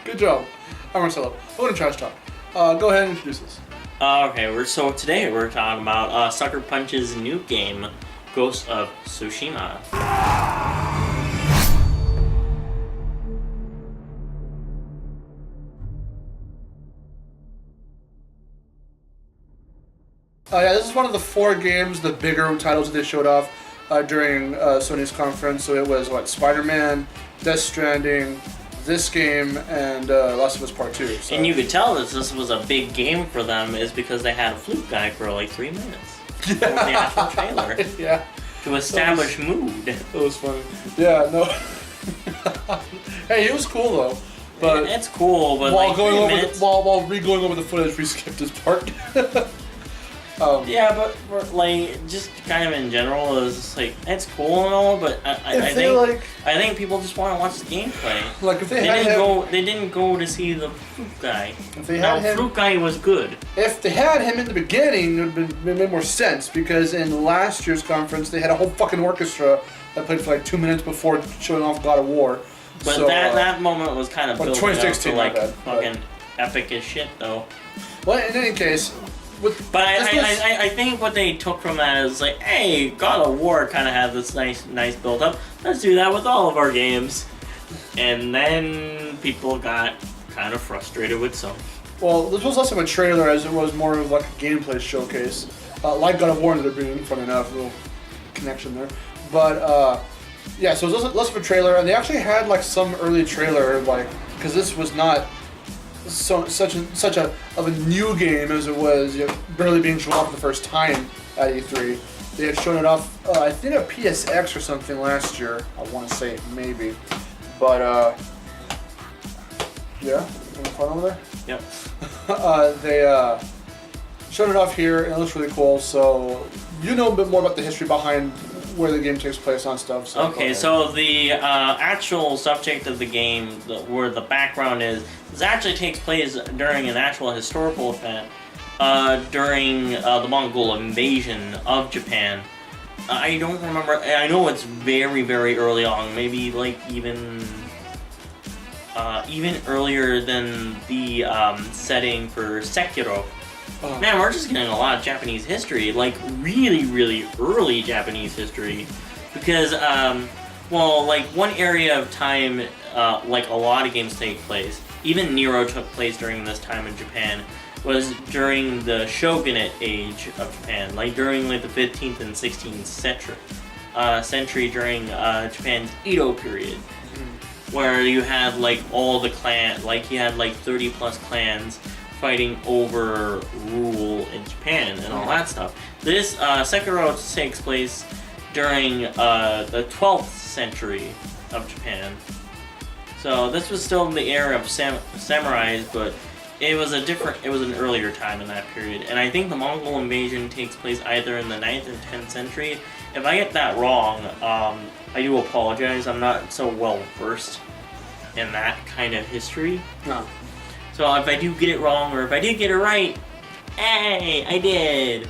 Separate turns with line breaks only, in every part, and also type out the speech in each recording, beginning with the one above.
Good job. I'm Marcelo. Welcome to Trash Talk. Go ahead and introduce us.
Okay, so today we're talking about Sucker Punch's new game, Ghost of Tsushima.
Yeah, this is one of the 4 games, the bigger titles that they showed off during Sony's conference. So it was, Spider-Man, Death Stranding, this game, and Last of Us Part 2. So.
And you could tell that this was a big game for them is because they had a flute guy for like 3 minutes. Yeah. Over the actual trailer.
Yeah.
To establish mood.
That was funny. Yeah, no. Hey, it was cool though. But
it's cool, but
while
like
going
3
over
minutes.
while re-going over the footage, we skipped this part.
Yeah, but like just kind of in general, it's just like it's cool and all, but I think people just want to watch the gameplay.
Like if they
didn't go to see the flute guy.
If they had him,
flute guy was good.
If they had him in the beginning, it would have made more sense because in last year's conference they had a whole fucking orchestra that played for like 2 minutes before showing off God of War.
But
so,
that moment was kind of built up to like fucking epic as shit though.
Well, in any case.
But I think what they took from that is like, hey, God of War kind of had this nice build up. Let's do that with all of our games, and then people got kind of frustrated with some.
Well, this was less of a trailer as it was more of like a gameplay showcase, like God of War ended up being. Funny enough, a little connection there. But yeah, so it was less of a trailer, and they actually had like some early trailer, like because this was not. Such a new game as it was, barely being shown off for the first time at E3. They had shown it off, I think at PSX or something last year. I want to say maybe, but yeah, having fun over there.
Yep.
They showed it off here, and it looks really cool. So you know a bit more about the history behind where the game takes place on stuff. So
okay, so the actual subject of the game, where the background is, this actually takes place during an actual historical event during the Mongol invasion of Japan. I don't remember. I know it's very, very early on. Maybe like even earlier than the setting for Sekiro. Man, we're just getting a lot of Japanese history, like really, really early Japanese history, because, well, like one area of time, like a lot of games take place, even Nero took place during this time in Japan, was during the shogunate age of Japan, like during like the 15th and 16th century during Japan's Edo period, where you had like all the like you had like 30 plus clans fighting over rule in Japan and all that stuff. This Sekiro takes place during the 12th century of Japan. So this was still in the era of samurais, but it was an earlier time in that period. And I think the Mongol invasion takes place either in the 9th or 10th century. If I get that wrong, I do apologize. I'm not so well versed in that kind of history.
No.
So if I do get it wrong, or if I did get it right, hey, I did.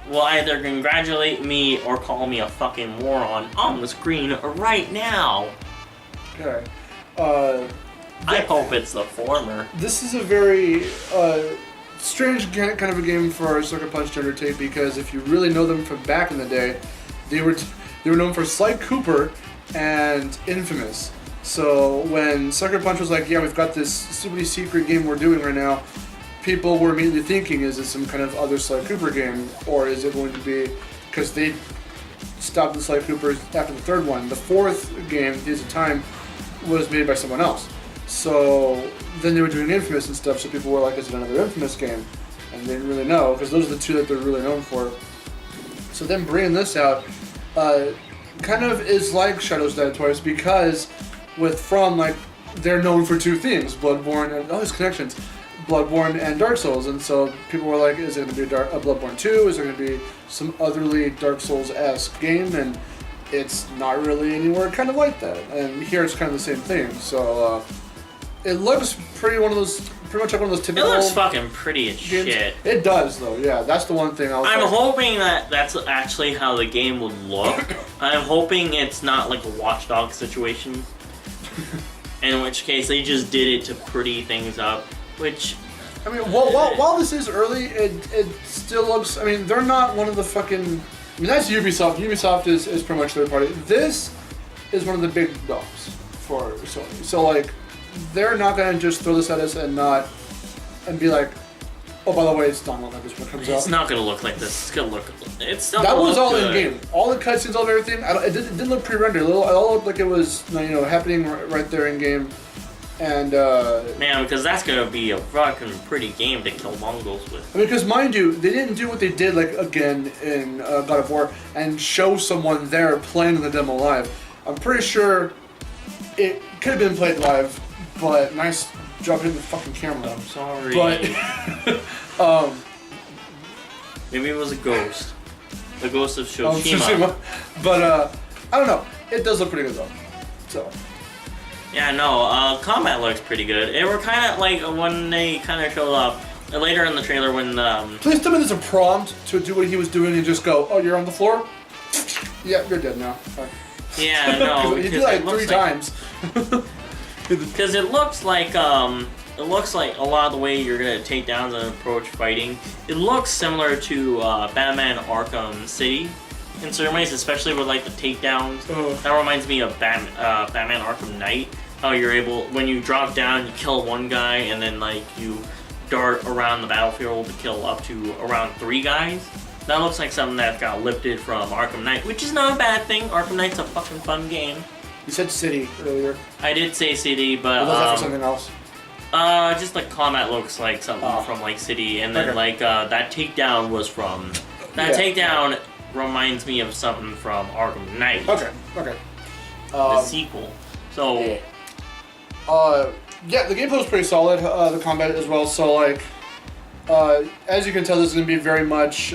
Will either congratulate me or call me a fucking moron on the screen right now.
Okay.
I hope it's the former.
This is a very strange kind of a game for Sucker Punch to undertake because if you really know them from back in the day, they were known for Sly Cooper and Infamous. So when Sucker Punch was like, yeah, we've got this super secret game we're doing right now, people were immediately thinking, is it some kind of other Sly Cooper game, or is it going to be, because they stopped the Sly Coopers after the 3rd one. The 4th game, Days of Time, was made by someone else. So then they were doing Infamous and stuff, so people were like, is it another Infamous game? And they didn't really know, because those are the 2 that they're really known for. So then bringing this out kind of is like Shadows Die Twice, because they're known for 2 things, Bloodborne and all these connections, Bloodborne and Dark Souls, and so people were like, is it going to be a Bloodborne 2, is there going to be some otherly Dark Souls-esque game, and it's not really anywhere kind of like that, and here it's kind of the same thing, so it looks pretty much like one of those typical...
It looks fucking pretty as
games.
Shit.
It does, though, yeah, that's the one thing
I'm hoping that's actually how the game would look. I'm hoping it's not like a Watch Dogs situation. In which case, they just did it to pretty things up, which...
I mean, while this is early, it still looks... I mean, they're not one of the fucking... I mean, that's Ubisoft. Ubisoft is pretty much third party. This is one of the big dogs for Sony. So, like, they're not going to just throw this at us and be like, oh, by the way, it's not like this when it comes out.
It's not going to look like this. It's going to look... It's still
That was all
good.
in-game. All the cutscenes, all of everything, it didn't look pre-rendered. It all looked like it was, happening right there in-game. And,
Man, because that's going to be a fucking pretty game to kill Mongols with.
I mean, because mind you, they didn't do what they did, like, again in God of War and show someone there playing the demo live. I'm pretty sure it could have been played live, but nice job hitting the fucking camera.
I'm sorry.
But,
maybe it was a ghost. The ghost of Tsushima.
Tsushima. But, I don't know. It does look pretty good, though. So...
Yeah, no, combat looks pretty good. It were kind of like when they kind of showed up later in the trailer when...
Please tell me there's a prompt to do what he was doing and just go, oh, you're on the floor? Yeah, you're dead now.
Yeah, no.
You did like 3 times.
Because it looks like a lot of the way you're going to take down and approach fighting. It looks similar to Batman Arkham City. In certain ways, especially with like the takedowns. That reminds me of Batman Arkham Knight. How you're able, when you drop down, you kill one guy, and then like you dart around the battlefield to kill up to around 3 guys. That looks like something that got lifted from Arkham Knight, which is not a bad thing. Arkham Knight's a fucking fun game.
You said City earlier.
I did say City, but
was that for something else?
Just like combat looks like something from like City, and then like that takedown was from takedown. Reminds me of something from Arkham Knight.
Okay.
The sequel. So...
Yeah, the gameplay was pretty solid, the combat as well, so like... as you can tell, this is going to be very much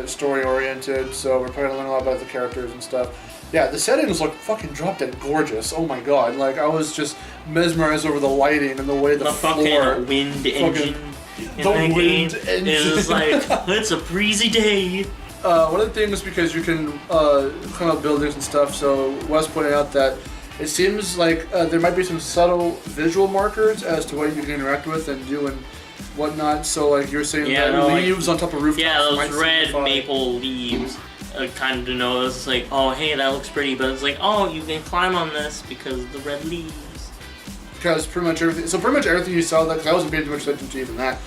story-oriented, so we're probably going to learn a lot about the characters and stuff. Yeah, the settings look fucking drop-dead gorgeous, oh my god. Like, I was just mesmerized over the lighting and the way the floor...
fucking wind engine.
The wind engine.
It was like, it's a breezy day.
One of the things, because you can climb up buildings and stuff, so Wes pointed out that it seems like there might be some subtle visual markers as to what you can interact with and do and whatnot. So, like, you're saying leaves on top of rooftops.
Yeah, those red maple leaves kind of denote it's like, oh, hey, that looks pretty, but it's like, oh, you can climb on this because of the red leaves.
Because pretty much everything you saw, because I wasn't paying too much attention to even that.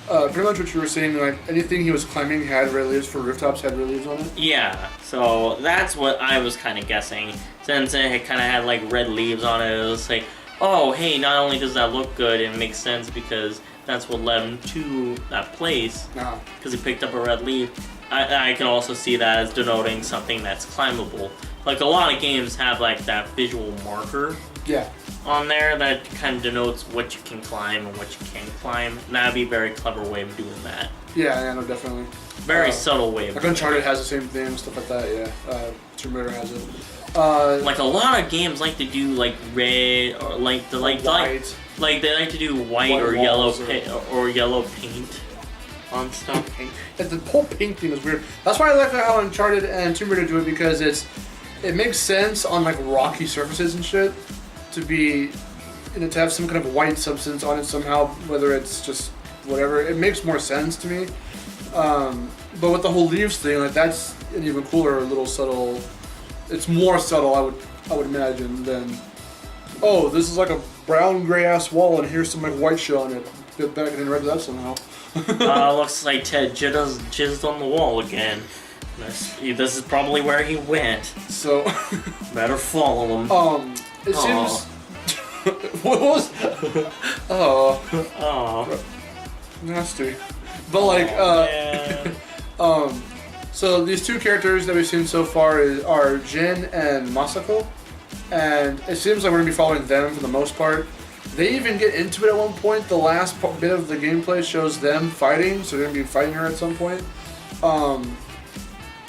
Pretty much what you were saying, like, anything he was climbing had red leaves for rooftops, had red leaves on it?
Yeah, so that's what I was kind of guessing. Since it kind of had, like, red leaves on it, it was like, oh, hey, not only does that look good, it makes sense because that's what led him to that place. Because he picked up a red leaf. I can also see that as denoting something that's climbable. Like, a lot of games have, like, that visual marker.
Yeah.
On there that kind of denotes what you can climb and what you can't climb. And that'd be a very clever way of doing that.
Yeah, no, definitely.
Very subtle way of
doing it. Like Uncharted has the same thing, stuff like that, yeah. Tomb Raider has it.
Like a lot of games like to do like red or like they like they like to do white or yellow paint on stuff.
The whole pink thing is weird. That's why I like how Uncharted and Tomb Raider do it, because it makes sense on like rocky surfaces and shit to be, to have some kind of white substance on it somehow, whether it's just whatever. It makes more sense to me. But with the whole leaves thing, like that's an even cooler little subtle. It's more subtle, I would imagine, than, oh, this is like a brown gray ass wall and here's some like white shit on it. Get back and red that somehow.
Looks like Ted jizzed on the wall again. This is probably where he went. So better follow him.
It seems. What was? Nasty. But like, so these 2 characters that we've seen so far are Jin and Masako, and it seems like we're gonna be following them for the most part. They even get into it at one point. The last bit of the gameplay shows them fighting, so they're gonna be fighting her at some point.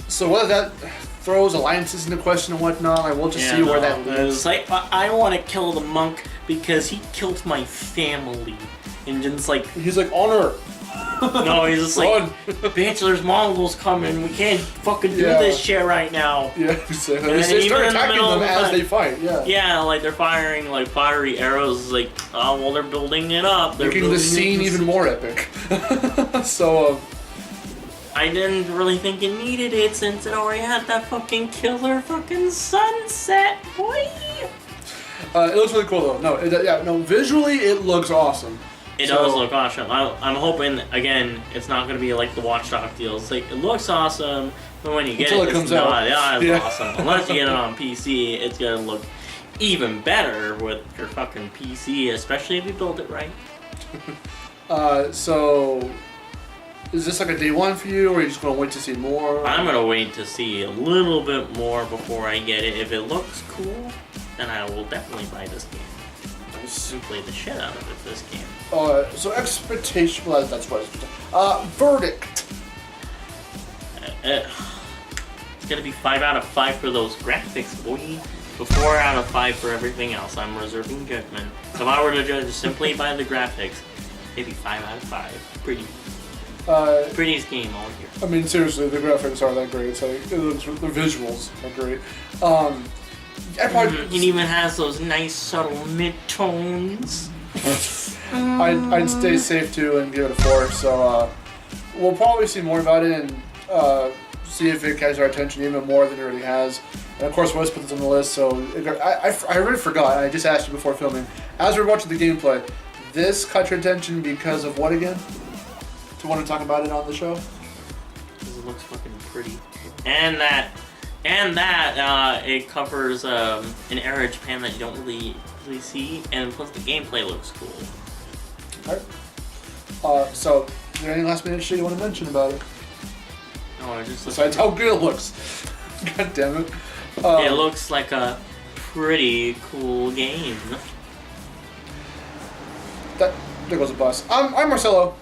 So whether that throws alliances into question and whatnot, I will just see where that leads.
It's like, I want to kill the monk because he killed my family. And Jin's like...
He's like, honor!
No, he's just like,
Run.
bitch, there's Mongols coming. We can't fucking do this shit right now.
Yeah, exactly. They start attacking them as they fight. Yeah.
Yeah, like they're firing like fiery arrows. Like, oh well, they're building it up. They're
making the scene even more epic. So.
I didn't really think it needed it since it already had that fucking killer fucking sunset, boy.
It looks really cool though. No, visually it looks awesome.
It does look awesome. I'm hoping, again, it's not going to be like the Watch Dogs deals. Like, it looks awesome, but when you get it, it's not as awesome. Unless you get it on PC, it's going to look even better with your fucking PC, especially if you build it right.
So, is this like a day one for you, or are you just going to wait to see more?
I'm going to wait to see a little bit more before I get it. If it looks cool, then I will definitely buy this game. And play the shit out of it this game.
So expectation. Well, that's what it's. Verdict.
It's gonna be 5 out of 5 for those graphics, boy. But 4 out of 5 for everything else. I'm reserving judgment. So if I were to judge simply by the graphics, maybe 5 out of 5. Prettiest game all year.
I mean, seriously, the graphics are that great. It's like the visuals are great.
It even has those nice subtle mid-tones.
I'd stay safe too and give it a 4. So we'll probably see more about it and see if it catches our attention even more than it already has. And of course, Wes put this on the list. So I already forgot. I just asked you before filming. As we're watching the gameplay, this caught your attention because of what again? Do you want to talk about it on the show?
Because it looks fucking pretty, and that it covers an era of Japan that you don't really see, and plus the gameplay looks cool.
Alright. So, is there any last minute shit you want to mention about it?
No, I just
besides how good it looks. God damn it.
It looks like a pretty cool game.
There goes a bus. I'm Marcelo.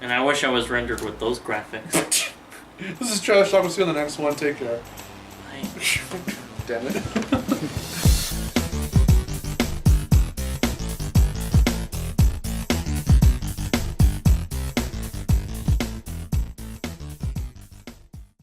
And I wish I was rendered with those graphics.
This is Trash Talk. We'll see you on the next one. Take care.
Bye.
Damn it.